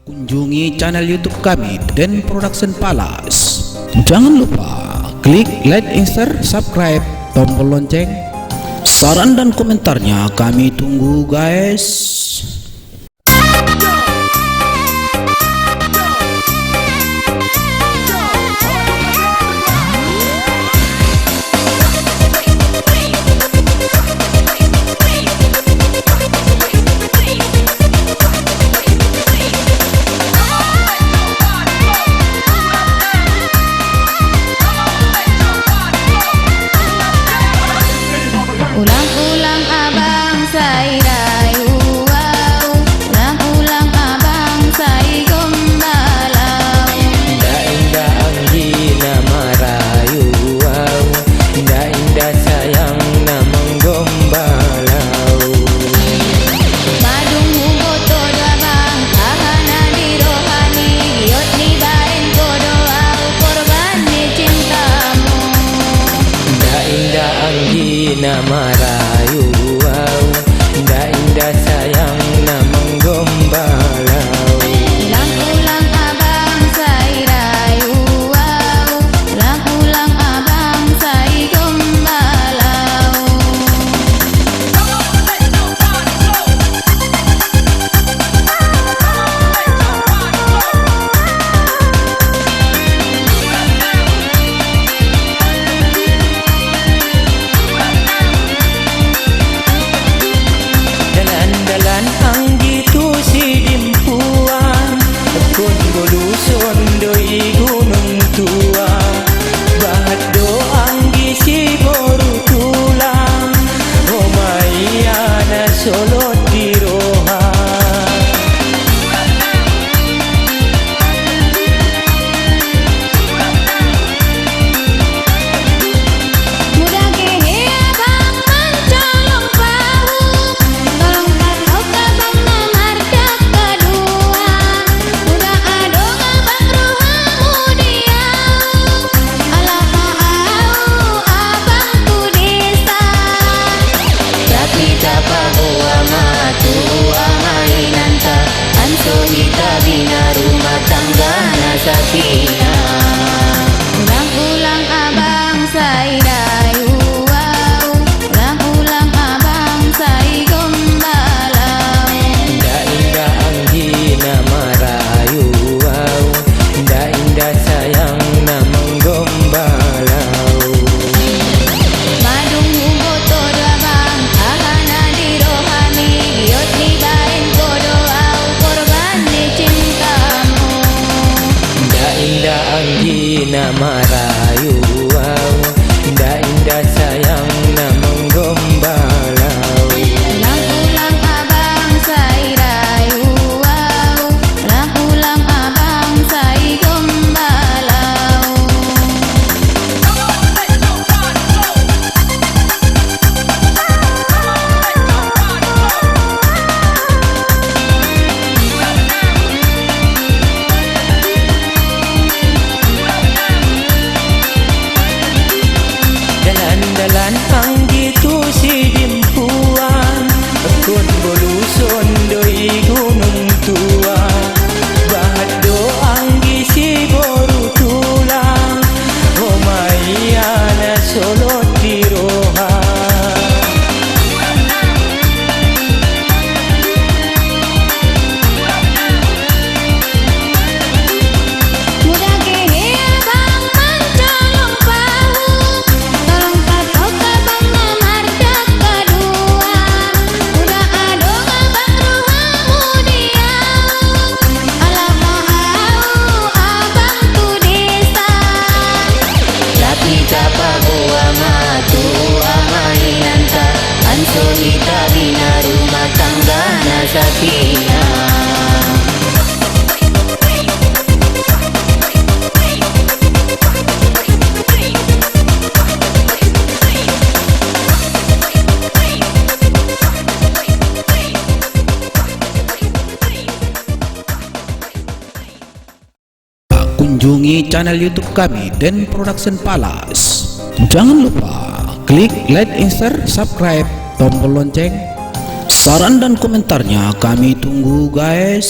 Kunjungi channel YouTube kami Den Production Palace. Jangan lupa klik like, share, subscribe, tombol lonceng. Saran dan komentarnya kami tunggu, guys. Ulang-ulang abang say rayu wow, ulang-ulang abang say gombalau. Indah-indah anggina marayu wow, indah-indah sayang namang gombalau. Madung hugoto dabang ahana di rohani, giot ni baen kodo au korban ni cintamu. Indah-indah anggina marayu wow, indah-indah sayang namang gombalau. Ulang-ulang abang say rayu wow, ulang-ulang abang say gombalau. Dalan-dalan ang gitu si dimpuan, pun goluson doi gunung tua. Bahat doang gisi boru tulang, oh mayana solot di roha. Mudah gehe abang mencolong pahu, tolong kau kabang namardak kedua. Mudah adong abang rohamu diau, alah au abang tu desa. Tapi tapa buah matu mainanta, anso hita bina rumah tangga nasakina. Ulang-ulang abang say rayu wow, ulang-ulang abang say gombalau. Indah-indah anggina marayu wow, indah-indah sayang namang gombalau. Madung hugoto dabang ahana di rohani, giot ni baen kodo au korban ni cintamu. Indah-indah anggina marayu wow, indah-indah sayang namang gombalau. Ulang-ulang abang say rayu wow, ulang-ulang abang say gombalau. Dalan-dalan ang gitu si dimpuan, pun goluson doi gunung tua. Bahat doang gisi boru tulang, oh mayana solot di roha. Mudah gehe abang mencolong pahu, tolong kau kabang namardak kedua. Mudah adong abang rohamu diau, alah au abang tu desa. Tapi tapa buah matu mainanta, anso hita bina rumah tangga nasakina. Kunjungi channel YouTube kami Den Production Palace. Jangan lupa klik like, share, subscribe, tombol lonceng. Saran dan komentarnya kami tunggu, guys.